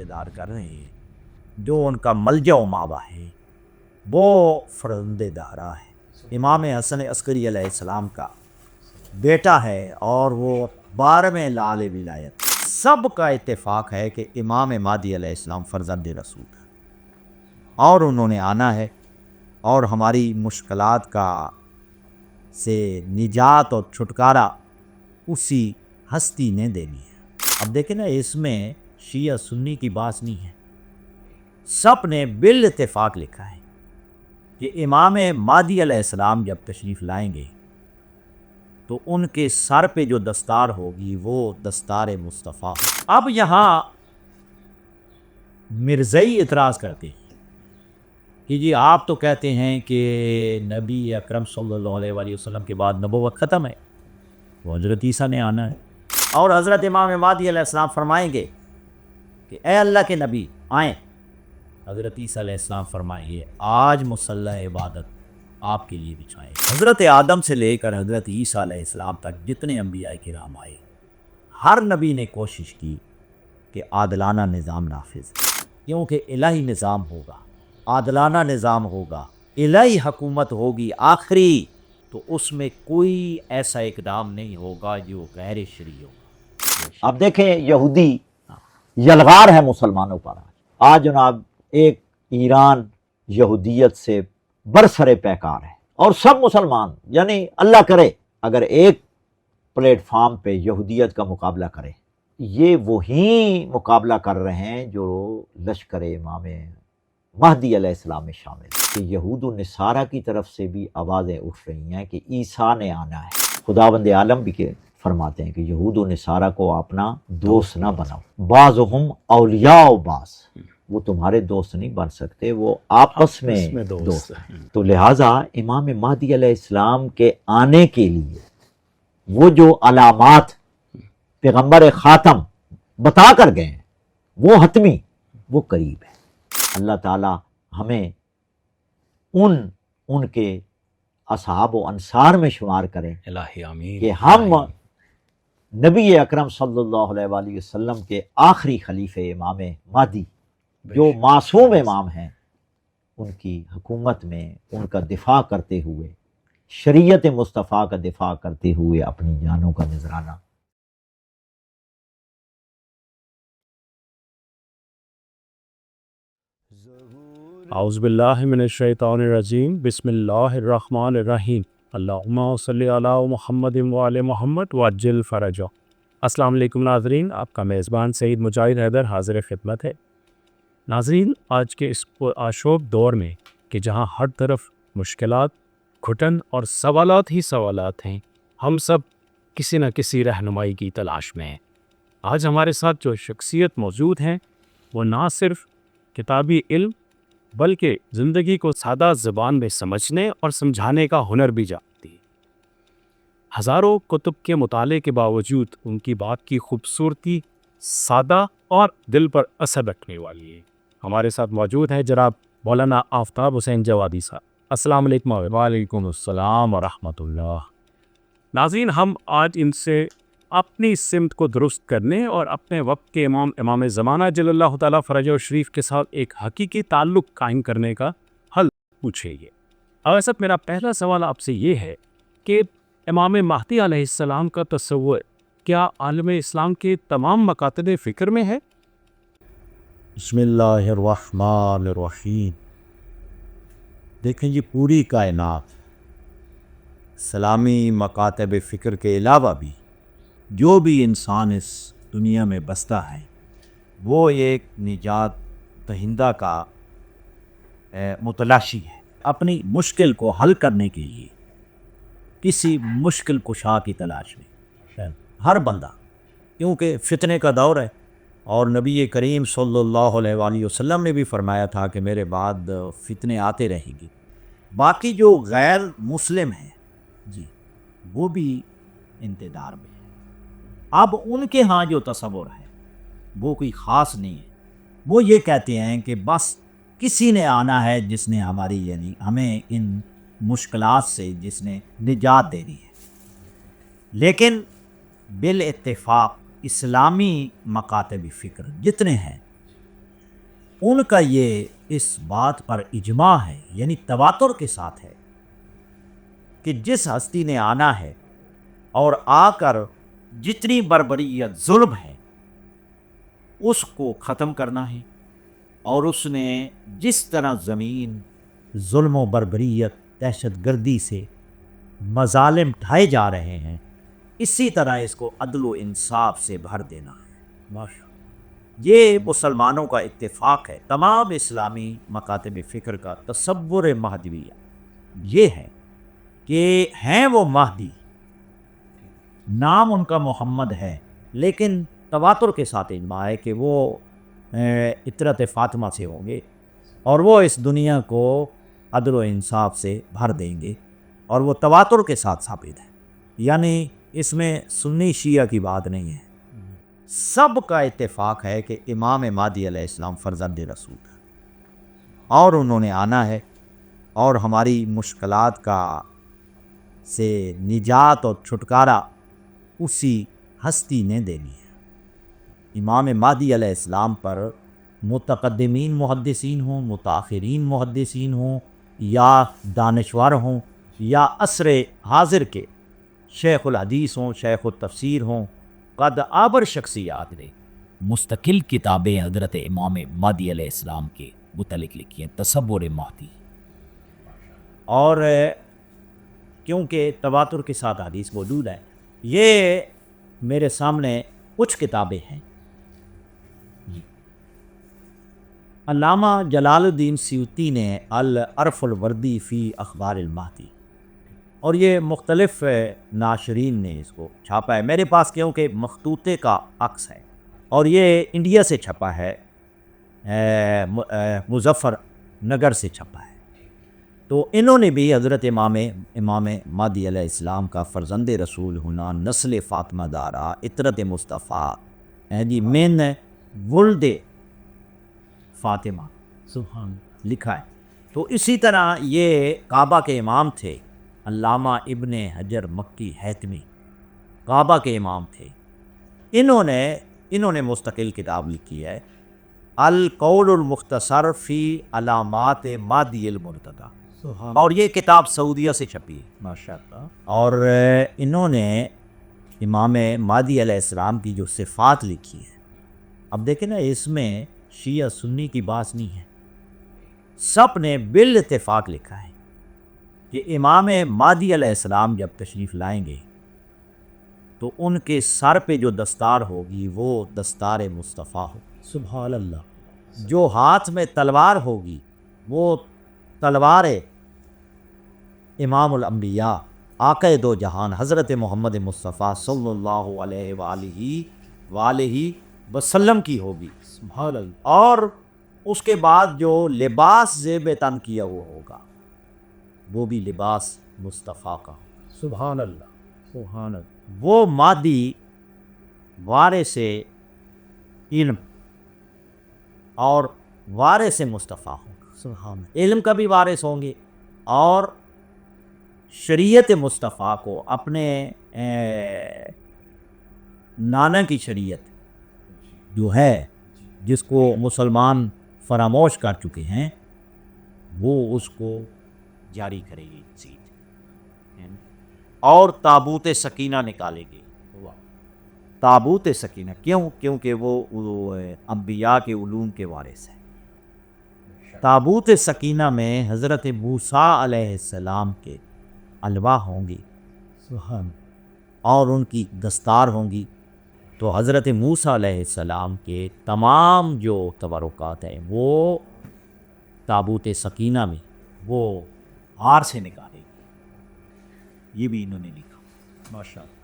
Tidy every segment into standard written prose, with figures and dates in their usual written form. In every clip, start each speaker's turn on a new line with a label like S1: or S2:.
S1: انتظار کر رہے ہیں، جو ان کا ملجا و ماوا ہے وہ فرزند دہرا ہے، امام حسن عسکری علیہ السلام کا بیٹا ہے، اور وہ 12ویں لال ولایت۔ سب کا اتفاق ہے کہ امام مہدی علیہ السلام فرزند رسول ہے، اور انہوں نے آنا ہے، اور ہماری مشکلات کا سے نجات اور چھٹکارا اسی ہستی نے دینی ہے۔ اب دیکھیں نا، اس میں شیعہ سنی کی بات نہیں ہے، سب نے بالاتفاق لکھا ہے کہ امام مہدی علیہ السلام جب تشریف لائیں گے تو ان کے سر پہ جو دستار ہوگی وہ دستار مصطفیٰ۔ اب یہاں مرزائی اعتراض کرتے ہیں کہ جی آپ تو کہتے ہیں کہ نبی اکرم صلی اللہ علیہ وآلہ وسلم کے بعد نبوت ختم ہے، وہ حضرت عیسیٰ نے آنا ہے، اور حضرت امام مہدی علیہ السلام فرمائیں گے کہ اے اللہ کے نبی آئیں۔ حضرت عیسیٰ علیہ السلام فرمائیں گے آج مصلی عبادت آپ کے لیے بچھائیں۔ حضرت آدم سے لے کر حضرت عیسیٰ علیہ السلام تک جتنے انبیاء کرام آئے، ہر نبی نے کوشش کی کہ عادلانہ نظام نافذ، کیونکہ الہی نظام ہوگا، عادلانہ نظام ہوگا، الہی حکومت ہوگی آخری، تو اس میں کوئی ایسا اقدام نہیں ہوگا جو غیر شرعی ہوگا۔
S2: اب دیکھیں یہودی یلغار ہے مسلمانوں پر، آج جناب ایک ایران یہودیت سے برسر پیکار ہے، اور سب مسلمان، یعنی اللہ کرے اگر ایک پلیٹ فارم پہ یہودیت کا مقابلہ کرے، یہ وہی مقابلہ کر رہے ہیں جو لشکر امام مہدی علیہ السلام میں شامل ہے، کہ یہود و نصارہ کی طرف سے بھی آوازیں اٹھ رہی ہیں کہ عیسیٰ نے آنا ہے۔ خداوند عالم بھی فرماتے ہیں کہ یہود و نصارہ کو اپنا دوست نہ بناؤ، بعضہم اولیاء بعض، وہ تمہارے دوست نہیں بن سکتے، وہ آپس میں دوست ہیں۔ تو لہٰذا امام مہدی علیہ السلام کے آنے کے لیے وہ جو علامات پیغمبر خاتم بتا کر گئے ہیں وہ حتمی، وہ قریب ہے۔ اللہ تعالی ہمیں ان کے اصحاب و انصار میں شمار کریں،
S1: الہی آمین،
S2: کہ ہم نبی اکرم صلی اللہ علیہ وآلہ وسلم کے آخری خلیفہ امام مہدی جو معصوم امام ہیں، ان کی حکومت میں ان کا دفاع کرتے ہوئے، شریعت مصطفیٰ کا دفاع کرتے ہوئے اپنی جانوں کا نذرانہ
S3: اعوذ باللہ من الشیطان الرجیم، بسم اللہ الرحمن الرحیم، اللہم صلی علی محمد وعلی محمد وعجل فرجہ۔ السلام علیکم ناظرین، آپ کا میزبان سعید مجاہد حیدر حاضر خدمت ہے۔ ناظرین، آج کے اس آشوب دور میں کہ جہاں ہر طرف مشکلات، گھٹن اور سوالات ہی سوالات ہیں، ہم سب کسی نہ کسی رہنمائی کی تلاش میں ہیں۔ آج ہمارے ساتھ جو شخصیت موجود ہیں وہ نہ صرف کتابی علم بلکہ زندگی کو سادہ زبان میں سمجھنے اور سمجھانے کا ہنر بھی جانتی ہے۔ ہزاروں کتب کے مطالعے کے باوجود ان کی بات کی خوبصورتی سادہ اور دل پر اثر رکھنے والی ہے۔ ہمارے ساتھ موجود ہے جناب مولانا آفتاب حسین جوادی صاحب۔ السلام علیکم۔
S1: وعلیکم السلام ورحمۃ اللہ۔
S3: ناظرین، ہم آج ان سے اپنی سمت کو درست کرنے اور اپنے وقت کے امام زمانہ جل اللہ تعالیٰ فرجہ شریف کے ساتھ ایک حقیقی تعلق قائم کرنے کا حل پوچھے گے۔ اوسط میرا پہلا سوال آپ سے یہ ہے کہ امام مہدی علیہ السلام کا تصور کیا عالم اسلام کے تمام مکاتب فکر میں ہے؟
S1: بسم اللہ الرحمن الرحیم۔ دیکھیں جی، پوری کائنات اسلامی مکاتب فکر کے علاوہ بھی جو بھی انسان اس دنیا میں بستا ہے وہ ایک نجات دہندہ کا متلاشی ہے، اپنی مشکل کو حل کرنے کے لیے کسی مشکل کشا کی تلاش میں ہر بندہ، کیونکہ فتنے کا دور ہے، اور نبی کریم صلی اللہ علیہ وآلہ وسلم نے بھی فرمایا تھا کہ میرے بعد فتنے آتے رہیں گے۔ باقی جو غیر مسلم ہیں جی، وہ بھی انتظار میں ہیں۔ اب ان کے ہاں جو تصور ہے وہ کوئی خاص نہیں ہے، وہ یہ کہتے ہیں کہ بس کسی نے آنا ہے جس نے ہماری یعنی ہمیں ان مشکلات سے جس نے نجات دینی ہے۔ لیکن بالاتفاق اسلامی مکاتب فکر جتنے ہیں ان کا یہ اس بات پر اجماع ہے، یعنی تواتر کے ساتھ ہے، کہ جس ہستی نے آنا ہے اور آ کر جتنی بربریت ظلم ہے اس کو ختم کرنا ہے، اور اس نے جس طرح زمین ظلم و بربریت دہشت گردی سے مظالم ڈھائے جا رہے ہیں، اسی طرح اس کو عدل و انصاف سے بھر دینا ہے۔ یہ مسلمانوں کا اتفاق ہے، تمام اسلامی مکاتب فکر کا تصور مہدویہ یہ ہے کہ ہیں وہ مہدی، نام ان کا محمد ہے، لیکن تواتر کے ساتھ اجماع ہے کہ وہ اطرت فاطمہ سے ہوں گے، اور وہ اس دنیا کو عدل و انصاف سے بھر دیں گے، اور وہ تواتر کے ساتھ ثابت ہے، یعنی اس میں سنی شیعہ کی بات نہیں ہے، سب کا اتفاق ہے کہ امام مہدی علیہ السلام فرزند رسول ہے، اور انہوں نے آنا ہے، اور ہماری مشکلات کا سے نجات اور چھٹکارا اسی ہستی نے دینی ہے۔ امام مہدی علیہ السلام پر متقدمین محدثین ہوں، متاخرین محدثین ہوں، یا دانشور ہوں، یا عصر حاضر کے شیخ الحدیث ہوں، شیخ التفسیر ہوں، قد آبر شخصیات نے مستقل کتابیں حضرت امام مہدی علیہ السلام کے متعلق لکھی ہیں، تصور مہدی، اور کیونکہ تواتر کے ساتھ حدیث موجود ہے، یہ میرے سامنے کچھ کتابیں ہیں۔ علامہ جلال الدین سیوطی نے العرف الوردی فی اخبار المہدی، اور یہ مختلف ناشرین نے اس کو چھاپا ہے، میرے پاس کیونکہ مخطوطے کا عکس ہے، اور یہ انڈیا سے چھپا ہے، مظفر نگر سے چھپا ہے، تو انہوں نے بھی حضرت امام مہدی علیہ السلام کا فرزند رسول ہونا، نسل فاطمہ دارا، اطرت مصطفیٰ جی من ولد فاطمہ سبحان لکھا ہے۔ تو اسی طرح یہ کعبہ کے امام تھے، علامہ ابن حجر مکی حیتمی کعبہ کے امام تھے، انہوں نے مستقل کتاب لکھی ہے، القول المختصر فی علامات مہدی المرتضی، اور یہ کتاب سعودیہ سے چھپی ہے ماشاءاللہ، اور انہوں نے امام مہدی علیہ السلام کی جو صفات لکھی ہے، اب دیکھیں نا، اس میں شیعہ سنی کی بات نہیں ہے، سب نے بالاتفاق لکھا ہے کہ امام مہدی علیہ السلام جب تشریف لائیں گے تو ان کے سر پہ جو دستار ہوگی وہ دستار مصطفیٰ ہوگی، سبحان اللہ، جو ہاتھ میں تلوار ہوگی وہ تلوار امام الانبیاء آقا دو جہان حضرت محمد مصطفیٰ صلی اللہ علیہ وآلہ وسلم کی ہوگی، سبحان اللہ، اور اس کے بعد جو لباس زیب تن کیا ہوا ہوگا وہ بھی لباس مصطفیٰ کا، سبحان اللہ سبحان اللہ، وہ مہدی وارث علم اور وارث مصطفیٰ ہوگا، سبحان اللہ، علم کا بھی وارث ہوں گے، اور شریعت مصطفیٰ کو اپنے نانا کی شریعت جو ہے جس کو مسلمان فراموش کر چکے ہیں، وہ اس کو جاری کرے گی چیز، اور تابوت سکینہ نکالے گی، تابوت سکینہ کیونکہ وہ انبیاء کے علوم کے وارث ہیں، تابوت سکینہ میں حضرت موسیٰ علیہ السلام کے الواح ہوں گی، اور ان کی دستار ہوں گی، تو حضرت موسیٰ علیہ السلام کے تمام جو تبرکات ہیں وہ تابوت سکینہ میں وہ ہار سے نکالے گی، یہ بھی انہوں نے لکھا ماشاءاللہ،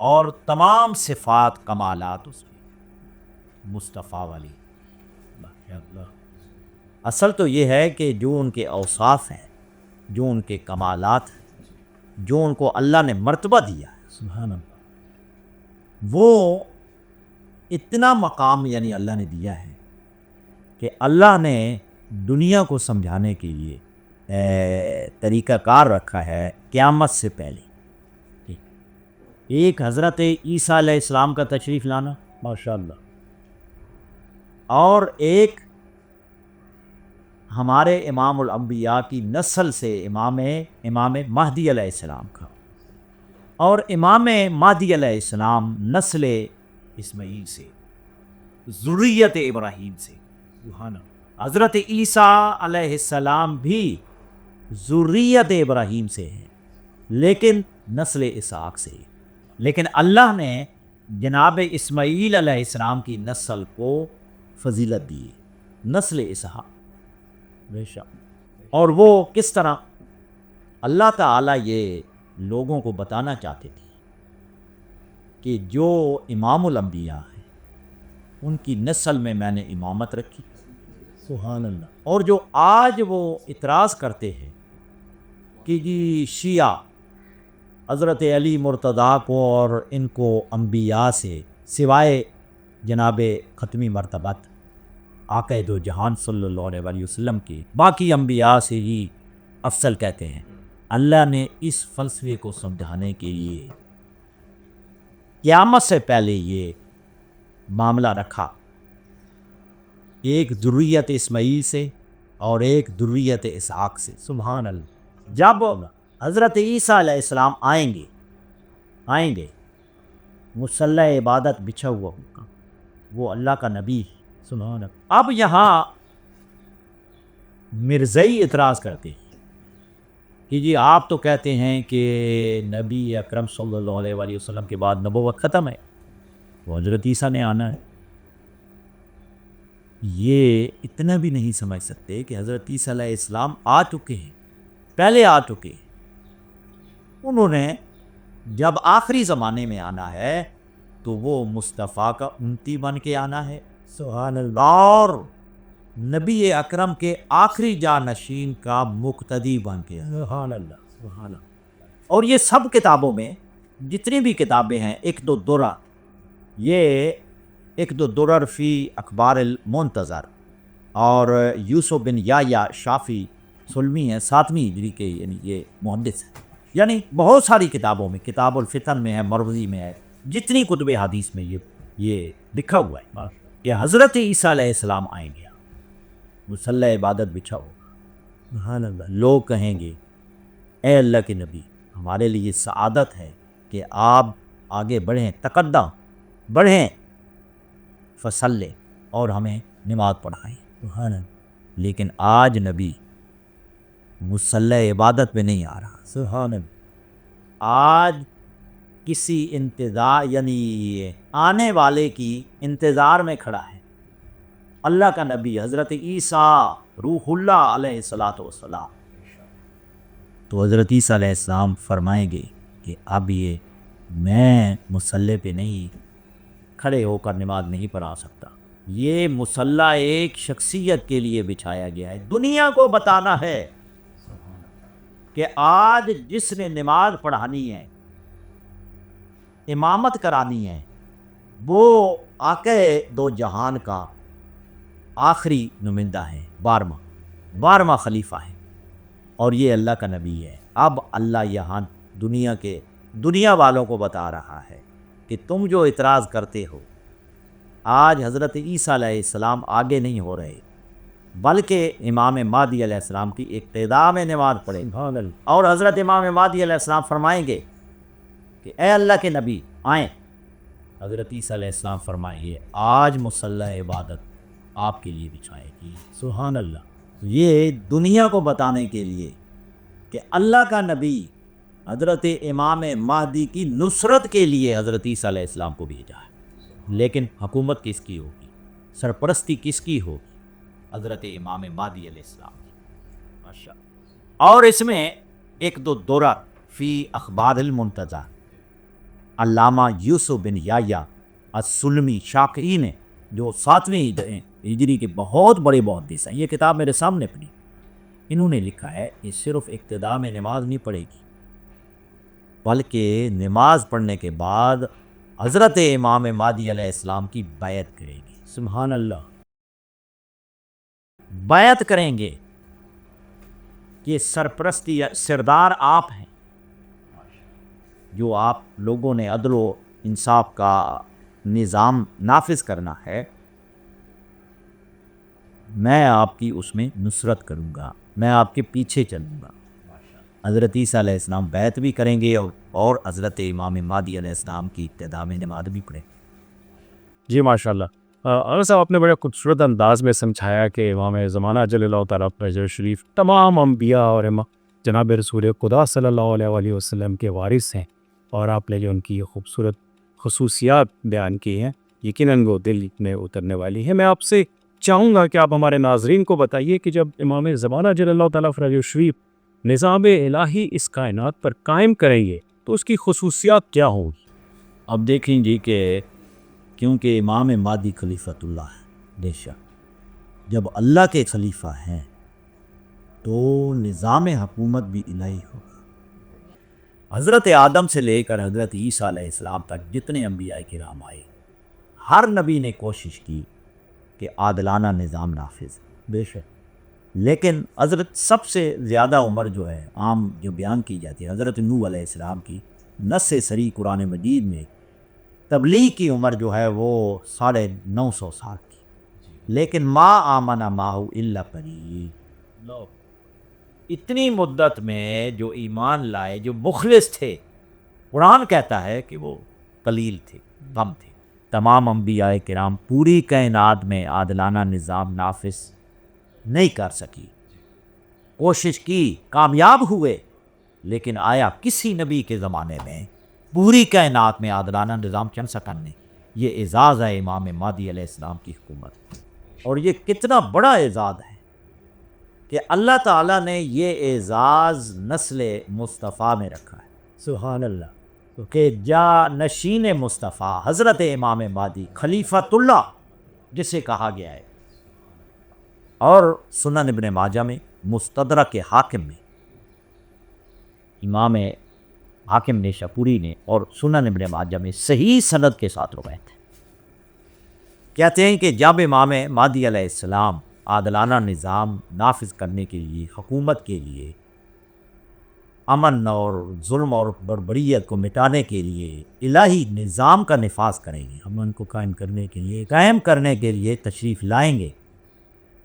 S1: اور تمام صفات کمالات اس میں مصطفیٰ والی ماشاءاللہ۔ اصل تو یہ ہے کہ جو ان کے اوصاف ہیں، جو ان کے کمالات ہیں، جو ان کو اللہ نے مرتبہ دیا ہے، سبحان اللہ، وہ اتنا مقام یعنی اللہ نے دیا ہے کہ اللہ نے دنیا کو سمجھانے کے لیے طریقہ کار رکھا ہے قیامت سے پہلے، ایک حضرت عیسیٰ علیہ السلام کا تشریف لانا ماشاءاللہ، اور ایک ہمارے امام الانبیاء کی نسل سے امام مہدی علیہ السلام کا، اور امام مہدی علیہ السلام نسل اسماعیل سے، ذریت ابراہیم سے، سبحان اللہ۔ حضرت عیسیٰ علیہ السلام بھی ذریت ابراہیم سے ہیں، لیکن نسل اسحاق سے۔ لیکن اللہ نے جناب اسماعیل علیہ السلام کی نسل کو فضیلت دی، نسل اسحاق، بے شک۔ اور وہ کس طرح؟ اللہ تعالیٰ یہ لوگوں کو بتانا چاہتے تھے کہ جو امام الانبیاء ہیں ان کی نسل میں نے امامت رکھی، سبحان اللہ۔ اور جو آج وہ اعتراض کرتے ہیں کہ جی شیعہ حضرت علی مرتضیٰ کو اور ان کو انبیاء سے سوائے جناب ختمی مرتبت آقا دو جہان صلی اللہ علیہ وسلم کے باقی انبیاء سے ہی افضل کہتے ہیں، اللہ نے اس فلسفے کو سمجھانے کے لیے قیامت سے پہلے یہ معاملہ رکھا، ایک ذریت اسماعیل سے اور ایک ذریت اسحاق سے، سبحان اللہ۔ جب حضرت عیسیٰ علیہ السلام آئیں گے مصلی عبادت بچھا ہوا ہوگا، وہ اللہ کا نبی، سبحان اللہ۔ اب یہاں مرزائی اعتراض کرتے ہیں کہ جی آپ تو کہتے ہیں کہ نبی اکرم صلی اللہ علیہ وسلم کے بعد نبوت ختم ہے، وہ حضرت عیسیٰ نے آنا ہے۔ یہ اتنا بھی نہیں سمجھ سکتے کہ حضرت عیسیٰ علیہ السلام آ چکے ہیں، پہلے آ چکے ہیں، انہوں نے جب آخری زمانے میں آنا ہے تو وہ مصطفیٰ کا امتی بن کے آنا ہے، سبحان اللہ، اور نبی اکرم کے آخری جانشین کا مقتدی بن کے، سبحان اللہ، سبحان اللہ۔ اور یہ سب کتابوں میں جتنی بھی کتابیں ہیں، ایک دو درر، یہ ایک دو درر فی اخبار المنتظر، اور یوسف بن یحییٰ شافی سلمی ہیں 7ویں ہجری کے، یعنی یہ محدث ہیں، یعنی بہت ساری کتابوں میں، کتاب الفتن میں ہے، مروزی میں ہے، جتنی کتب حدیث میں یہ لکھا ہوا ہے کہ حضرت عیسیٰ علیہ السلام آئیں گے، مصلی عبادت بچھا ہوگا، سبحان اللہ۔ لوگ کہیں گے اے اللہ کے نبی، ہمارے لیے سعادت ہے کہ آپ آگے بڑھیں، تقدم بڑھیں، فصلے، اور ہمیں نماز پڑھائیں، سبحان اللہ۔ لیکن آج نبی مصلی عبادت پہ نہیں آ رہا، سبحان اللہ۔ آج کسی انتظار، یعنی آنے والے کی انتظار میں کھڑا ہے، اللہ کا نبی حضرت عیسیٰ روح اللہ علیہ السلام۔ تو حضرت عیسیٰ علیہ السلام فرمائیں گے کہ اب یہ میں مصلی پہ نہیں کھڑے ہو کر نماز نہیں پڑھا سکتا، یہ مصلی ایک شخصیت کے لیے بچھایا گیا ہے، دنیا کو بتانا ہے کہ آج جس نے نماز پڑھانی ہے، امامت کرانی ہے، وہ آقا دو جہان کا آخری نمائندہ ہے، 12واں خلیفہ ہے، اور یہ اللہ کا نبی ہے۔ اب اللہ یہاں دنیا والوں کو بتا رہا ہے کہ تم جو اعتراض کرتے ہو، آج حضرت عیسیٰ علیہ السلام آگے نہیں ہو رہے، بلکہ امام مہدی علیہ السلام کی اقتداء میں نماز پڑھے، اور حضرت امام مہدی علیہ السلام فرمائیں گے کہ اے اللہ کے نبی آئیں، حضرت عیسیٰ علیہ السلام فرمائیے آج مصلی عبادت آپ کے لیے بچھائے گی، سبحان اللہ۔ یہ دنیا کو بتانے کے لیے کہ اللہ کا نبی حضرت امام مہدی کی نصرت کے لیے حضرت عیسیٰ علیہ السلام کو بھیجا ہے، لیکن حکومت کس کی ہوگی، سرپرستی کس کی ہوگی؟ حضرت امام مہدی علیہ السلام کی، ماشاء اللہ۔ اور اس میں ایک دو دورہ فی اخبار المنتظر، علامہ یوسف بن یحییٰ السلمی شافعی نے، جو 7ویں ہجری کے بہت بڑے محدث ہیں، یہ کتاب میرے سامنے پڑھی، انہوں نے لکھا ہے کہ صرف اقتداء میں نماز نہیں پڑھے گی، بلکہ نماز پڑھنے کے بعد حضرت امام مہدی علیہ السلام کی بیعت کرے گی، سبحان اللہ، بیعت کریں گے کہ سرپرستی سردار آپ ہیں، جو آپ لوگوں نے عدل و انصاف کا نظام نافذ کرنا ہے، میں آپ کی اس میں نصرت کروں گا، میں آپ کے پیچھے چلوں گا۔ حضرت عیسیٰ علیہ السلام بیعت بھی کریں گے اور حضرت امام مہدی علیہ السلام کی ابتدا میں نماز بھی پڑھیں۔
S3: جی ماشاء اللہ۔ عامر صاحب آپ نے بڑے خوبصورت انداز میں سمجھایا کہ امام زمانہ جل اللہ تعالیٰ فضل شریف تمام انبیاء اور جناب رسول خدا صلی اللہ علیہ وآلہ وسلم کے وارث ہیں، اور آپ نے جو ان کی یہ خوبصورت خصوصیات بیان کی ہیں یقیناً وہ دل میں اترنے والی ہے۔ میں آپ سے چاہوں گا کہ آپ ہمارے ناظرین کو بتائیے کہ جب امام زمانہ جل اللہ تعالیٰ فضل شریف نظام الہی اس کائنات پر قائم کریں گے تو اس کی خصوصیات کیا ہوں گی؟
S1: اب دیکھیں جی کہ کیونکہ امام مہدی خلیفۃ اللہ ہے، بے شک جب اللہ کے خلیفہ ہیں تو نظام حکومت بھی الہی ہوگا۔ حضرت آدم سے لے کر حضرت عیسیٰ علیہ السلام تک جتنے انبیاء کرام آئے، ہر نبی نے کوشش کی کہ عادلانہ نظام نافذ، بے شک، لیکن حضرت سب سے زیادہ عمر جو ہے عام جو بیان کی جاتی ہے حضرت نوح علیہ السلام کی، نص صریح قرآن مجید میں تبلیغ کی عمر جو ہے وہ 950 سال کی، لیکن ما آمن معہ الا قلیل، اتنی مدت میں جو ایمان لائے، جو مخلص تھے، قرآن کہتا ہے کہ وہ قلیل تھے، کم تھے۔ تمام انبیاء کرام پوری کائنات میں عادلانہ نظام نافذ نہیں کر سکی، کوشش کی، کامیاب ہوئے، لیکن آیا کسی نبی کے زمانے میں پوری کائنات میں عادلانہ نظام چل سکا نہیں۔ یہ اعزاز ہے امام مہدی علیہ السلام کی حکومت، اور یہ کتنا بڑا اعزاز ہے کہ اللہ تعالیٰ نے یہ اعزاز نسل مصطفیٰ میں رکھا ہے، سبحان اللہ، کہ جانشین مصطفیٰ حضرت امام مہدی خلیفۃ اللہ جسے کہا گیا ہے، اور سنن ابن ماجہ میں، مستدرک حاکم میں، امام حاکم نیشاپوری نے اور سنن ابن ماجہ میں صحیح سند کے ساتھ روایت ہے، کہتے ہیں کہ جب امام مہدی علیہ السلام عادلانہ نظام نافذ کرنے کے لیے، حکومت کے لیے، امن اور ظلم اور بربریت کو مٹانے کے لیے الہی نظام کا نفاذ کریں گے، امن کو قائم کرنے کے لیے، قائم کرنے کے لیے تشریف لائیں گے،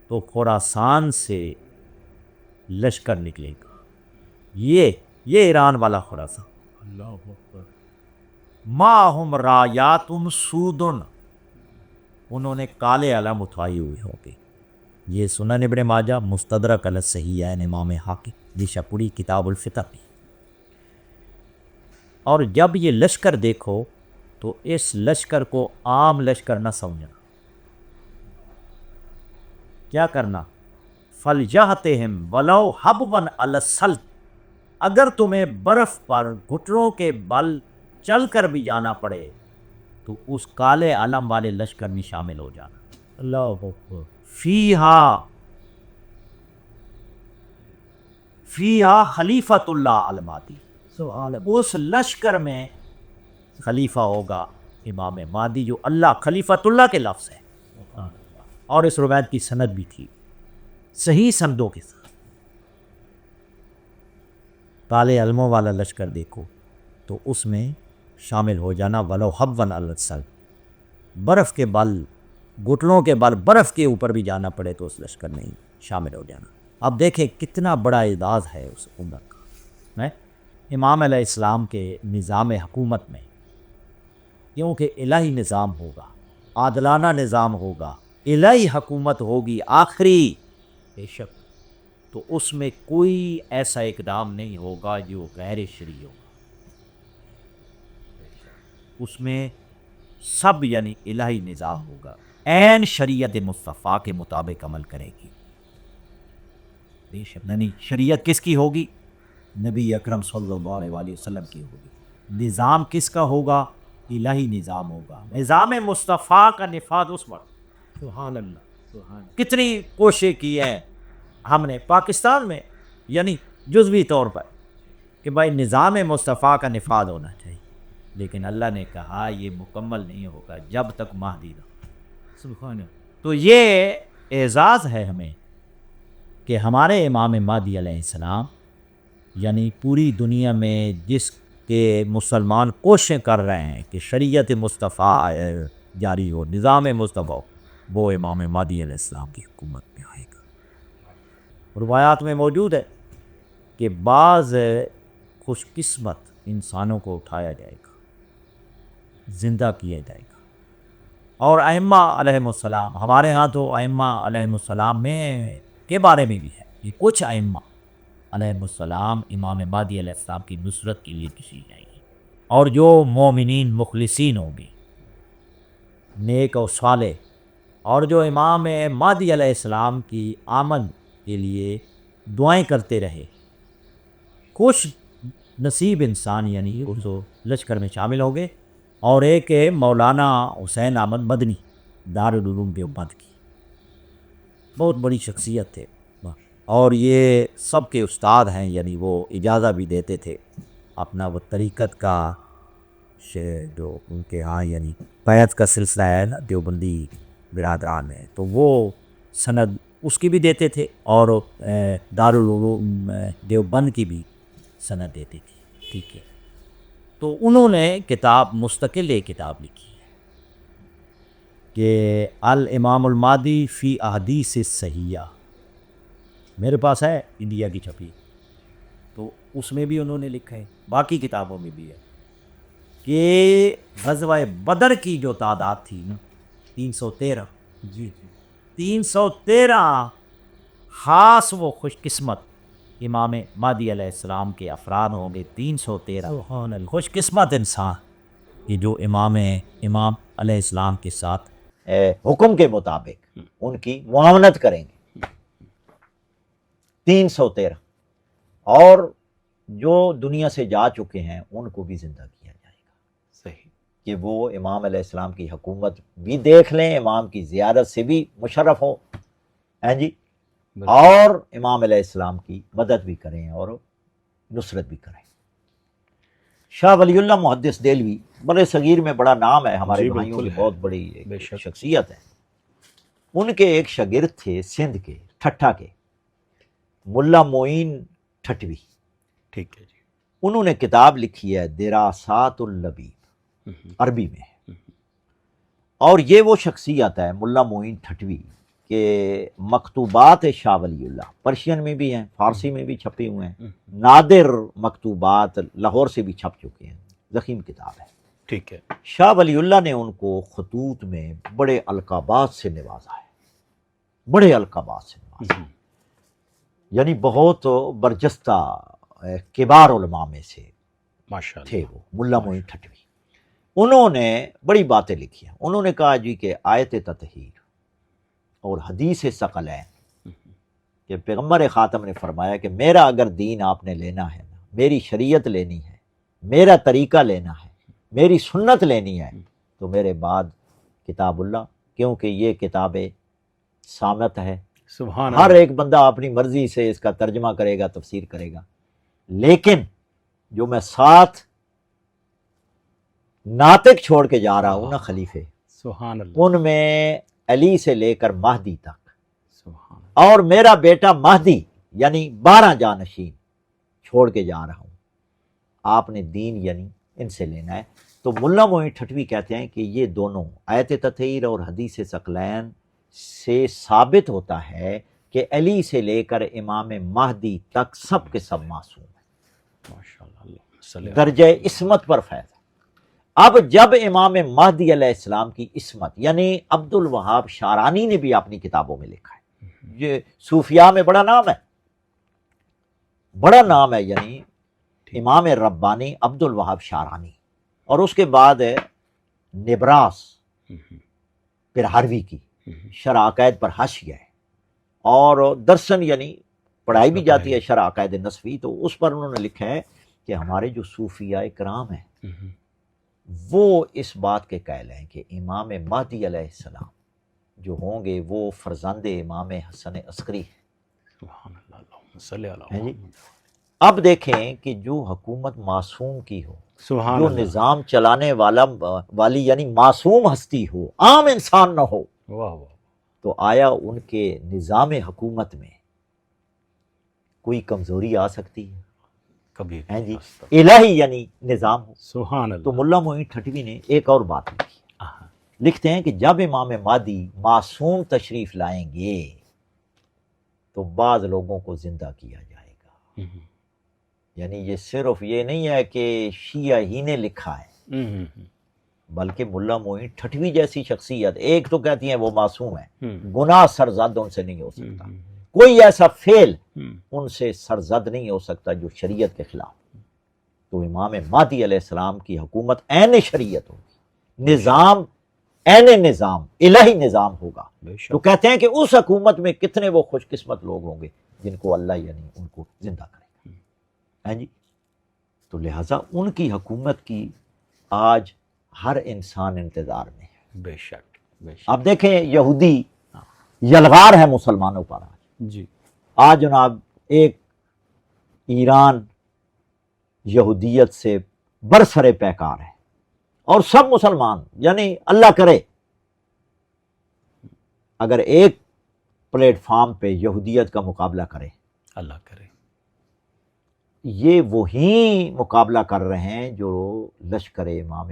S1: تو خراسان سے لشکر نکلے گا، یہ ایران والا خراسان، اللہ اکبر، ماہم رایاتم سودن، انہوں نے کالے علم اٹھائے ہوئے ہوں گے۔ یہ سنن ابن ماجہ، مستدرک علی الصحیحین امام حاکم نیشاپوری کتاب الفتح میں۔ اور جب یہ لشکر دیکھو تو اس لشکر کو عام لشکر نہ سمجھنا، کیا کرنا؟ فَلْجَهْتِهِمْ وَلَوْ حَبْوًا عَلَى السَّلْطِ، اگر تمہیں برف پر گھٹنوں کے بل چل کر بھی جانا پڑے تو اس کالے علم والے لشکر میں شامل ہو جانا۔ اللہ اکبر، فیہا خلیفۃ اللہ المہدی، اس لشکر میں خلیفہ ہوگا امام مہدی، جو اللہ خلیفۃ اللہ کے لفظ ہے، اور اس روایت کی سند بھی تھی صحیح سندوں کے ساتھ۔ کالے علموں والا لشکر دیکھو تو اس میں شامل ہو جانا، ولو حبواً علی السلط، برف کے بل، گھٹنوں کے بل برف کے اوپر بھی جانا پڑے تو اس لشکر میں ہی شامل ہو جانا۔ اب دیکھیں کتنا بڑا اعزاز ہے اس عمر کا، امام علیہ السلام کے نظام حکومت میں، کیونکہ الہی نظام ہوگا، عادلانہ نظام ہوگا، الہی حکومت ہوگی آخری، بے شک، تو اس میں کوئی ایسا اقدام نہیں ہوگا جو غیر شرعی ہوگا، اس میں سب یعنی الہی نظام ہوگا، عین شریعت مصطفیٰ کے مطابق عمل کرے گی، بے شک، یعنی شریعت کس کی ہوگی؟ نبی اکرم صلی اللہ علیہ وسلم کی ہوگی۔ نظام کس کا ہوگا؟ الہی نظام ہوگا، نظام مصطفیٰ کا نفاذ اس وقت، سبحان اللہ، سبحان، کتنی کوشش کی ہے ہم نے پاکستان میں، یعنی جزوی طور پر، کہ بھائی نظام مصطفیٰ کا نفاذ ہونا چاہیے، لیکن اللہ نے کہا یہ مکمل نہیں ہوگا جب تک مہدی نہ، سبحان اللہ۔ تو یہ اعزاز ہے ہمیں کہ ہمارے امام مہدی علیہ السلام، یعنی پوری دنیا میں جس کے مسلمان کوششیں کر رہے ہیں کہ شریعت مصطفیٰ جاری ہو، نظام مصطفیٰ ہو، وہ امام مہدی علیہ السلام کی حکومت میں آئے گا۔ روایات میں موجود ہے کہ بعض خوش قسمت انسانوں کو اٹھایا جائے گا، زندہ کیا جائے گا، اور ائمہ علیہم السلام، ہمارے ہاں تو ائمہ علیہم السلام میں کے بارے میں بھی ہے کہ کچھ ائمہ علیہم السلام امام مہدی علیہ السلام کی نصرت کے لیے کسی جائیں گے، اور جو مومنین مخلصین ہوں گے، نیک و صالح، اور جو امام مہدی علیہ السلام کی آمد کے لیے دعائیں کرتے رہے، خوش نصیب انسان یعنی اس لشکر میں شامل ہو گئے۔ اور ایک ہے مولانا حسین احمد مدنی دارالعلوم دیوبند کی، بہت بڑی شخصیت تھے، اور یہ سب کے استاد ہیں، یعنی وہ اجازہ بھی دیتے تھے اپنا وہ طریقت کا جو ان کے ہاں یعنی بیعت کا سلسلہ ہے نا دیوبندی برادران میں، تو وہ سند اس کی بھی دیتے تھے، اور دارالعلوم دیوبند کی بھی سند دیتے تھے، ٹھیک ہے۔ تو انہوں نے کتاب مستقل ایک کتاب لکھی ہے کہ الامام المہدی فی احادیث صحیحہ، میرے پاس ہے انڈیا کی چھپی، تو اس میں بھی انہوں نے لکھا ہے، باقی کتابوں میں بھی ہے کہ غزوہ بدر کی جو تعداد تھی نا 313، 313 خاص وہ خوش قسمت امام مہدی علیہ السلام کے افراد ہوں گے، 313 خوش قسمت انسان کہ جو امام علیہ السلام کے ساتھ
S2: حکم کے مطابق ان کی معاونت کریں گے، 313، اور جو دنیا سے جا چکے ہیں ان کو بھی زندہ کیا جائے گا،
S3: صحیح،
S2: کہ وہ امام علیہ السلام کی حکومت بھی دیکھ لیں، امام کی زیارت سے بھی مشرف ہو ہیں جی، اور امام علیہ السلام کی مدد بھی کریں اور نصرت بھی کریں۔ شاہ ولی اللہ محدث دہلوی بڑے صغیر میں بڑا نام ہے، ہمارے بھائیوں کی بہت بڑی ایک شخصیت ہے۔ ان کے ایک شاگرد تھے سندھ کے ٹھٹھا کے، ملا معین ٹھٹوی،
S3: ٹھیک ہے جی،
S2: انہوں نے کتاب لکھی ہے دراسات اللبیب، عربی میں، اور یہ وہ شخصیت ہے ملا معین ٹھٹوی کہ مکتوبات شاہ ولی اللہ پرشین میں بھی ہیں، فارسی میں بھی چھپے ہوئے ہیں، نادر مکتوبات لاہور سے بھی چھپ چکے ہیں، ضخیم کتاب ہے،
S3: ٹھیک ہے،
S2: شاہ ولی اللہ نے ان کو خطوط میں بڑے القابات سے نوازا ہے، بڑے القابات سے نوازا ہے، یعنی بہت برجستہ کبار علماء میں سے
S3: ماشاء
S2: تھے
S3: اللہ،
S2: وہ ملا معین ٹھٹوی۔ انہوں نے بڑی باتیں لکھی ہیں، انہوں نے کہا جی کہ آیت تطہیر اور حدیث ثقلین، کہ پیغمبر خاتم نے فرمایا کہ میرا اگر دین آپ نے لینا ہے، میری شریعت لینی ہے، میرا طریقہ لینا ہے، میری سنت لینی ہے، تو میرے بعد کتاب اللہ، کیونکہ یہ کتاب صامت ہے،
S3: سبحان
S2: ہر
S3: اللہ،
S2: ایک بندہ اپنی مرضی سے اس کا ترجمہ کرے گا، تفسیر کرے گا، لیکن جو میں ساتھ ناطق چھوڑ کے جا رہا ہوں نا خلیفے،
S3: سبحان اللہ،
S2: ان میں علی سے لے کر مہدی تک،
S3: سبحان اللہ،
S2: اور میرا بیٹا مہدی یعنی 12 جانشین چھوڑ کے جا رہا ہوں، آپ نے دین یعنی ان سے لینا ہے۔ تو ملا معین ٹھٹوی کہتے ہیں کہ یہ دونوں آیت تطہیر اور حدیث ثقلین سے ثابت ہوتا ہے کہ علی سے لے کر امام مہدی تک سب کے سب معصوم ہیں،
S3: ماشاء اللہ، اللہ صلی اللہ،
S2: درجہ عصمت پر فیض ہے۔ اب جب امام مہدی علیہ السلام کی عصمت، یعنی عبد الوہاب شارانی نے بھی اپنی کتابوں میں لکھا ہے، یہ صوفیاء میں بڑا نام ہے، بڑا نام ہے، یعنی امام ربانی عبد الوہاب شارانی، اور اس کے بعد ہے نبراس پھر ہروی کی شرح عقائد پر حاشیہ ہے، اور درسن یعنی پڑھائی بھی جاتی ہے شرح عقائد نصفی، تو اس پر انہوں نے لکھا ہے کہ ہمارے جو صوفیاء کرام ہیں وہ اس بات کے قائل ہیں کہ امام مہدی علیہ السلام جو ہوں گے وہ فرزند امام حسن عسکری ہیں،
S3: سبحان اللہ، اللہم صلی اللہ،
S2: ہیں جی۔ اب دیکھیں کہ جو حکومت معصوم کی ہو،
S3: سبحان
S2: جو
S3: اللہ،
S2: نظام چلانے والی یعنی معصوم ہستی ہو، عام انسان نہ ہو،
S3: واہ واہ،
S2: تو آیا ان کے نظام حکومت میں کوئی کمزوری آ سکتی ہے؟
S3: کبھی
S2: ہیں جی،
S3: استغفر،
S2: الہی یعنی نظام ہو۔
S3: سبحان
S2: تو
S3: اللہ،
S2: ملا معین ٹھٹوی نے ایک اور بات لکھی، لکھتے ہیں کہ جب امام مہدی معصوم تشریف لائیں گے تو بعض لوگوں کو زندہ کیا جائے گا. یعنی یہ صرف یہ نہیں ہے کہ شیعہ ہی نے لکھا ہے، بلکہ ملا معین ٹھٹوی جیسی شخصیت ایک تو کہتی ہیں وہ معصوم ہے، گناہ سرزد ان سے نہیں ہو سکتا، کوئی ایسا فعل ان سے سرزد نہیں ہو سکتا جو شریعت کے خلاف. تو امام مہدی علیہ السلام کی حکومت عین شریعت ہوگی، نظام عین نظام، الہی نظام ہوگا. تو کہتے ہیں کہ اس حکومت میں کتنے وہ خوش قسمت لوگ ہوں گے جن کو اللہ یعنی ان کو زندہ کرے گا. جی تو لہٰذا ان کی حکومت کی آج ہر انسان انتظار میں ہے.
S3: بے شک بے شک.
S2: اب دیکھیں یہودی یلغار ہے مسلمانوں پر
S3: جی
S2: آج جناب ایک ایران یہودیت سے برسر پیکار ہے، اور سب مسلمان یعنی اللہ کرے اگر ایک پلیٹ فارم پہ یہودیت کا مقابلہ کرے،
S3: اللہ کرے.
S2: یہ وہی مقابلہ کر رہے ہیں جو لشکر امام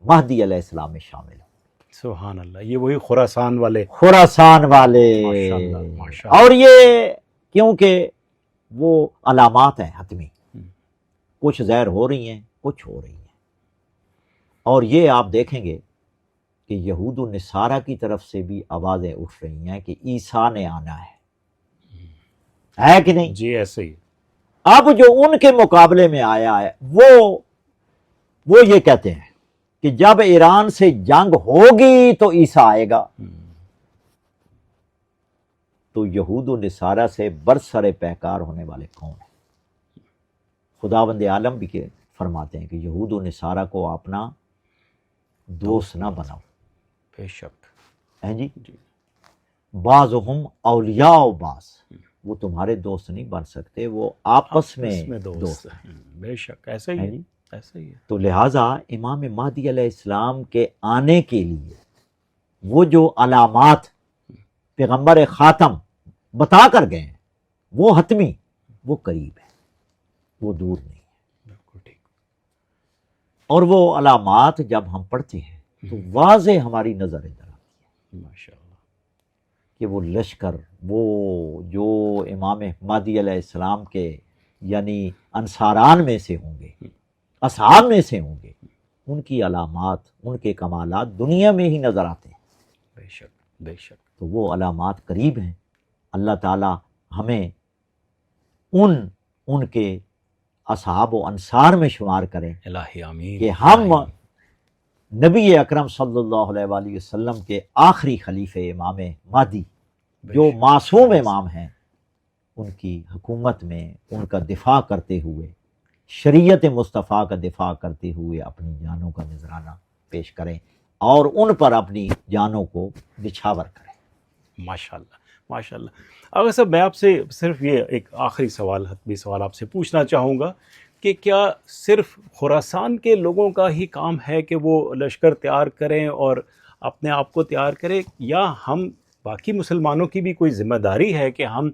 S2: مہدی علیہ السلام میں شامل ہیں.
S3: سبحان اللہ. یہ وہی خراسان والے.
S2: خراسان والے.
S3: ماشاءاللہ ماشاءاللہ.
S2: اور یہ کیونکہ وہ علامات ہیں حتمی، کچھ ظاہر ہو رہی ہیں کچھ ہو رہی ہیں. اور یہ آپ دیکھیں گے کہ یہود و نصارہ کی طرف سے بھی آوازیں اٹھ رہی ہیں کہ عیسیٰ نے آنا ہے کہ نہیں؟
S3: جی ایسے ہی.
S2: اب جو ان کے مقابلے میں آیا ہے وہ یہ کہتے ہیں کہ جب ایران سے جنگ ہوگی تو عیسیٰ آئے گا. تو یہود و نصارہ سے برسر پیکار ہونے والے کون ہیں؟ خداوند عالم بھی کہ فرماتے ہیں کہ یہود و نصارہ کو اپنا دوست نہ بناؤ.
S3: بے شک.
S2: ہیں جی بعضهم اولیاء و بعض، وہ تمہارے دوست نہیں بن سکتے، وہ آپس میں دوست ہیں.
S3: بے شک ایسا ہی
S2: ہیں
S3: ہے.
S2: جی.
S3: ایسا ہی ہے.
S2: تو لہٰذا امام مہدی علیہ السلام کے آنے کے لیے وہ جو علامات پیغمبر خاتم بتا کر گئے ہیں وہ حتمی، وہ قریب ہے، وہ دور نہیں ہے.
S3: بالکل ٹھیک.
S2: اور وہ علامات جب ہم پڑھتے ہیں تو واضح ہماری نظر ادھر آتی ہے
S3: ماشاء اللہ.
S2: کہ وہ لشکر، وہ جو امام مہدی علیہ السلام کے یعنی انصاران میں سے ہوں گے، اصحاب میں سے ہوں گے، ان کی علامات، ان کے کمالات دنیا میں ہی نظر آتے ہیں.
S3: بے شک بے شک.
S2: تو وہ علامات قریب ہیں. اللہ تعالی ہمیں ان کے اصحاب و انصار میں شمار کریں
S3: الہی آمین.
S2: کہ ہم نبی اکرم صلی اللہ علیہ وآلہ وسلم کے آخری خلیفہ امام مہدی جو معصوم امام ہیں ان کی حکومت میں ان کا دفاع کرتے ہوئے، شریعت مصطفیٰ کا دفاع کرتے ہوئے اپنی جانوں کا نذرانہ پیش کریں اور ان پر اپنی جانوں کو نچھاور کریں.
S3: ماشاءاللہ ماشاءاللہ. اگر صاحب میں آپ سے صرف یہ ایک آخری سوال، حتمی سوال آپ سے پوچھنا چاہوں گا کہ کیا صرف خراسان کے لوگوں کا ہی کام ہے کہ وہ لشکر تیار کریں اور اپنے آپ کو تیار کریں، یا ہم باقی مسلمانوں کی بھی کوئی ذمہ داری ہے کہ ہم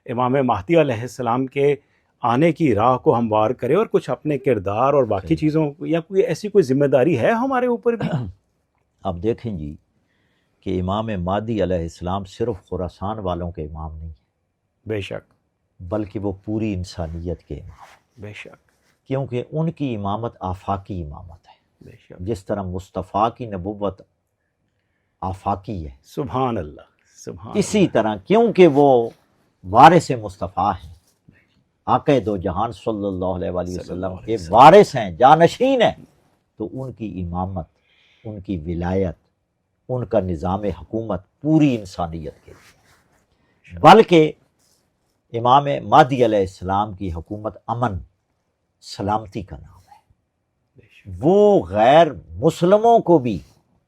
S3: امام مہدی علیہ السلام کے آنے کی راہ کو ہموار کریں اور کچھ اپنے کردار اور باقی چیزوں، یا کوئی ایسی کوئی ذمہ داری ہے ہمارے اوپر بھی؟
S2: اب دیکھیں جی کہ امام مہدی علیہ السلام صرف خراسان والوں کے امام نہیں ہیں،
S3: بے شک
S2: بلکہ وہ پوری انسانیت کے امام ہیں.
S3: بے شک
S2: کیونکہ ان کی امامت آفاقی امامت ہے،
S3: بے شک.
S2: جس طرح مصطفیٰ کی نبوت آفاقی ہے،
S3: سبحان اللہ سبحان
S2: اسی طرح کیونکہ وہ وارث مصطفیٰ ہیں، آقا دو جہان صلی اللہ علیہ وآلہ وسلم کے وارث ہیں، جانشین ہیں، تو ان کی امامت، ان کی ولایت، ان کا نظام حکومت پوری انسانیت کے لیے. بلکہ امام مہدی علیہ السلام کی حکومت امن سلامتی کا نام ہے. وہ غیر مسلموں کو بھی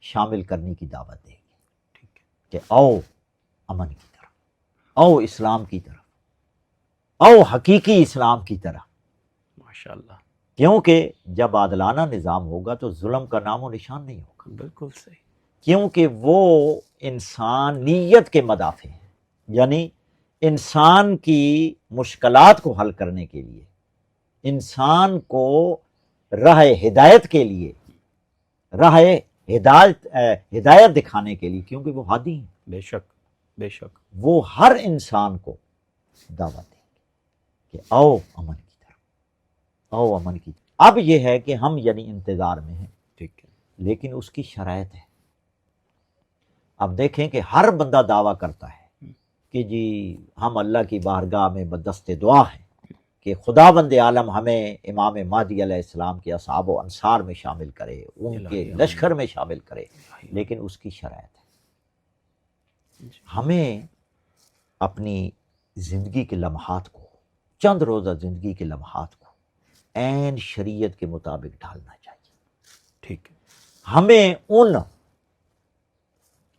S2: شامل کرنے کی دعوت دے گی کہ آؤ امن کی طرف، آؤ اسلام کی طرف، آؤ حقیقی اسلام کی طرف.
S3: ماشاءاللہ.
S2: کیونکہ جب عادلانہ نظام ہوگا تو ظلم کا نام و نشان نہیں ہوگا،
S3: بالکل صحیح.
S2: کیونکہ وہ انسانیت کے مدافع ہیں، یعنی انسان کی مشکلات کو حل کرنے کے لیے، انسان کو راہ ہدایت کے لیے، راہ ہدایت دکھانے کے لیے، کیونکہ وہ ہادی ہیں،
S3: بے شک بے شک،
S2: وہ ہر انسان کو دعوت دیں گے کہ آؤ امن کی طرف، آؤ امن کی طرف۔ اب یہ ہے کہ ہم یعنی انتظار میں ہیں،
S3: ٹھیک ہے،
S2: لیکن اس کی شرائط ہے۔ اب دیکھیں کہ ہر بندہ دعویٰ کرتا ہے کہ جی ہم اللہ کی بارگاہ میں بدست دعا ہیں کہ خدا بند عالم ہمیں امام مہدی علیہ السلام کے اصحاب و انصار میں شامل کرے، ان کے لشکر میں شامل کرے، لیکن اس کی شرائط ہے۔ ہمیں اپنی زندگی کے لمحات کو، چند روزہ زندگی کے لمحات کو عین شریعت کے مطابق ڈھالنا چاہیے۔
S3: ٹھیک ہے،
S2: ہمیں ان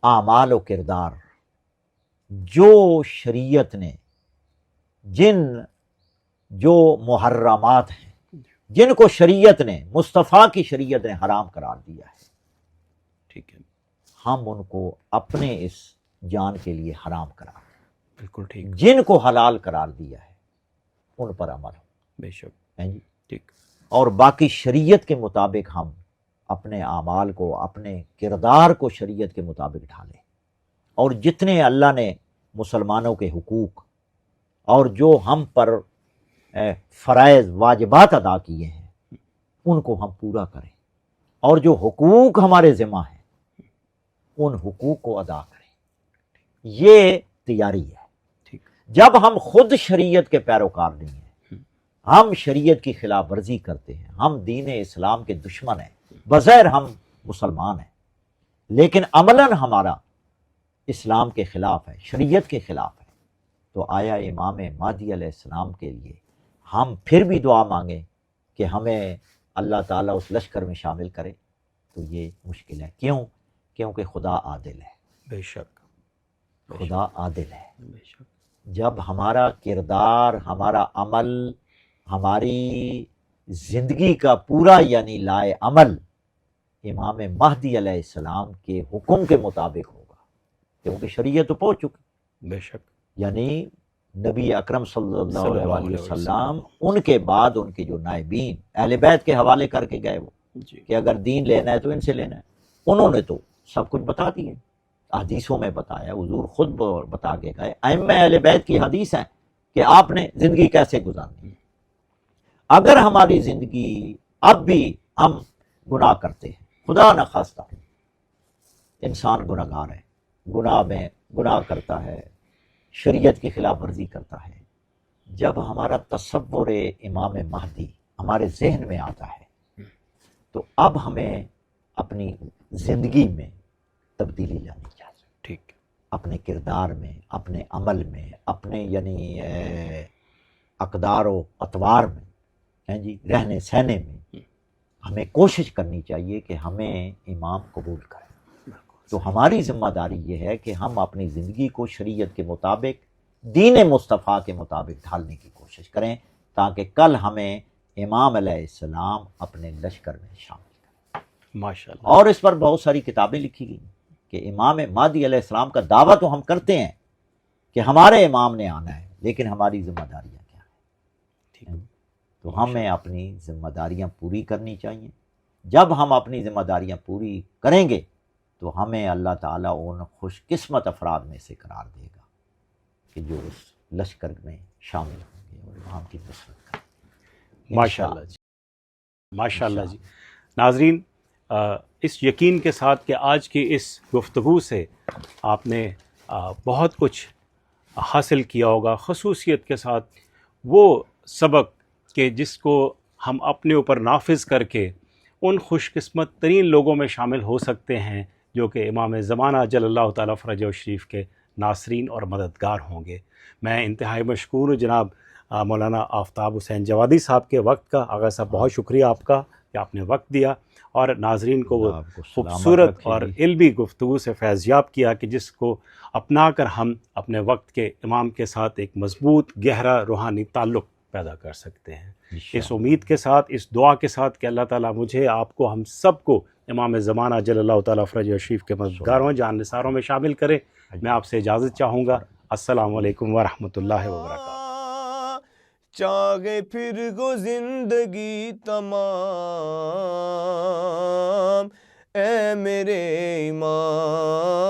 S2: اعمال و کردار جو شریعت نے، جو محرمات ہیں، جن کو شریعت نے، مصطفیٰ کی شریعت نے حرام قرار دیا ہے،
S3: ٹھیک ہے،
S2: ہم ان کو اپنے اس جان کے لیے حرام قرار دیں،
S3: بالکل ٹھیک،
S2: جن کو حلال قرار دیا ہے ان پر عمل ہو،
S3: بے شک،
S2: ہیں جی۔
S3: ٹھیک،
S2: اور باقی شریعت کے مطابق ہم اپنے اعمال کو، اپنے کردار کو شریعت کے مطابق ڈھالیں، اور جتنے اللہ نے مسلمانوں کے حقوق اور جو ہم پر فرائض واجبات ادا کیے ہیں ان کو ہم پورا کریں، اور جو حقوق ہمارے ذمہ ہیں ان حقوق کو ادا کریں، یہ تیاری ہے۔
S3: ٹھیک،
S2: جب ہم خود شریعت کے پیروکار نہیں ہیں، ہم شریعت کی خلاف ورزی کرتے ہیں، ہم دین اسلام کے دشمن ہیں، بظاہر ہم مسلمان ہیں لیکن عملاً ہمارا اسلام کے خلاف ہے، شریعت کے خلاف ہے، تو آیا امام مہدی علیہ السلام کے لیے ہم پھر بھی دعا مانگیں کہ ہمیں اللہ تعالیٰ اس لشکر میں شامل کرے، تو یہ مشکل ہے۔ کیوں؟ کیونکہ خدا عادل ہے،
S3: بے شک،
S2: خدا عادل ہے۔
S3: بے شک،
S2: جب ہمارا کردار، ہمارا عمل، ہماری زندگی کا پورا یعنی لائے عمل امام مہدی علیہ السلام کے حکم کے مطابق ہوگا، کیونکہ شریعت تو پہنچ چکی،
S3: بے شک،
S2: یعنی نبی اکرم صلی اللہ علیہ وسلم، ان کے بعد ان کے جو نائبین اہل بیت کے حوالے کر کے گئے وہ
S3: جی،
S2: کہ اگر دین لینا ہے تو ان سے لینا ہے، انہوں نے تو سب کچھ بتا دیے، حدیثوں میں بتایا، حضور خود بتا کے گئے، ائمہ اہل بیت کی حدیث ہے کہ آپ نے زندگی کیسے گزارنی۔ اگر ہماری زندگی اب بھی ہم گناہ کرتے ہیں، خدا نہ خواستہ انسان گناہ گار ہے، گناہ میں گناہ کرتا ہے، شریعت کی خلاف ورزی کرتا ہے، جب ہمارا تصور امام مہدی ہمارے ذہن میں آتا ہے تو اب ہمیں اپنی زندگی میں تبدیلی لانی چاہیے،
S3: ٹھیک،
S2: اپنے کردار میں، اپنے عمل میں، اپنے یعنی اقدار و اطوار میں، ہیں جی، رہنے سہنے میں ہمیں کوشش کرنی چاہیے کہ ہمیں امام قبول کریں۔ تو ہماری ذمہ داری یہ ہے کہ ہم اپنی زندگی کو شریعت کے مطابق، دین مصطفیٰ کے مطابق ڈھالنے کی کوشش کریں، تاکہ کل ہمیں امام علیہ السلام اپنے لشکر میں شامل کریں۔
S3: ماشاء اللہ،
S2: اور اس پر بہت ساری کتابیں لکھی گئی کہ امام مہدی علیہ السلام کا دعویٰ تو ہم کرتے ہیں کہ ہمارے امام نے آنا ہے، لیکن ہماری ذمہ داریاں کیا
S3: ٹھیک،
S2: ہیں؟ تو ہمیں اپنی ذمہ داریاں پوری کرنی چاہیے۔ جب ہم اپنی ذمہ داریاں پوری کریں گے تو ہمیں اللہ تعالیٰ ان خوش قسمت افراد میں سے قرار دے گا کہ جو اس لشکر میں شامل ہوں گے اور وہاں کی نصرت کریں گے۔
S3: ماشاء اللہ جی، ماشاء اللہ جی۔ ناظرین، اس یقین کے ساتھ کہ آج کی اس گفتگو سے آپ نے بہت کچھ حاصل کیا ہوگا، خصوصیت کے ساتھ وہ سبق کہ جس کو ہم اپنے اوپر نافذ کر کے ان خوش قسمت ترین لوگوں میں شامل ہو سکتے ہیں جو کہ امام زمانہ جل اللہ تعالیٰ فرجہ شریف کے ناصرین اور مددگار ہوں گے۔ میں انتہائی مشکور ہوں جناب مولانا آفتاب حسین جوادی صاحب کے وقت کا۔ آغا صاحب بہت شکریہ آپ کا کہ آپ نے وقت دیا اور ناظرین کو وہ
S2: آپ کو سلامت
S3: خوبصورت
S2: رکھے
S3: اور
S2: جی۔
S3: علمی گفتگو سے فیضیاب کیا کہ جس کو اپنا کر ہم اپنے وقت کے امام کے ساتھ ایک مضبوط گہرا روحانی تعلق پیدا کر سکتے ہیں۔ اس امید کے ساتھ، اس دعا کے ساتھ کہ اللہ تعالیٰ مجھے، آپ کو، ہم سب کو امام زمانہ جل اللہ تعالیٰ فرجہ شریف کے مددگاروں، جان نثاروں میں شامل کرے، میں آپ سے اجازت چاہوں گا۔ السلام علیکم ورحمۃ اللہ وبرکاتہ۔
S4: چاہے پھر گو زندگی تمام، اے میرے امام